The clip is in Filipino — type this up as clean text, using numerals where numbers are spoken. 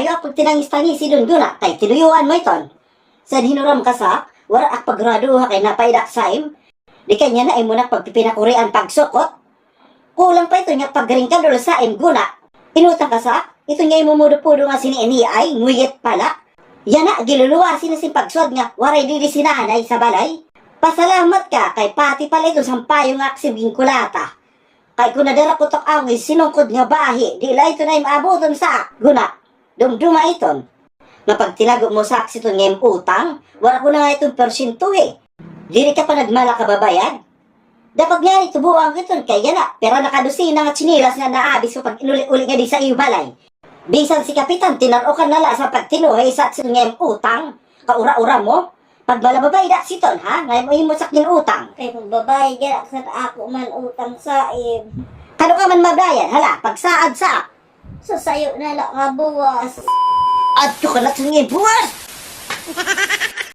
Ayaw pag tinangis-tangis idun guna, kay tinuyuan mo iton. Sa hinuram ka sa, wala ak paggraduha kay napaidak saim. Di kanya na ay muna pagpipinakurian pagsukot. Kulang pa ito niya paggaring ka doon sa guna. Inutang ka sa, ito niya imumudo-pudo nga sini ay, nguyet pala. Yan na, giluluwa sinasin pagswad nga, waray dili sinanay sa balay. Pasalamat ka, kay pati pala ito sampayo nga aksibing kulata. Kay kung nadara ko tok away, sinungkod nga bahi, di la ito na imabuton sa guna. Dumduma iton. Mapag tinago mo sa aksi ito ngayong utang, wala ko na nga itong persinto eh. Dili ka pa nagmala kababayad. Dapat nga ito buwang iton kaya na, pero nakadusina nga chinilas na naabis ko pag inuli-uli nga di sa iyo balay. Bisan si Kapitan, tinarokan nala sa pagtinuhay sa aksi ngayong utang. Kaura-ura mo, pag malababay da siton ha, ngayon mo imusak din utang. Kay pagbabay, gaya sa ako man utang sa Kano ka man mabayan, hala, pagsaad sa. So sayo na lang nga buwas. At ko ka na ito buwas!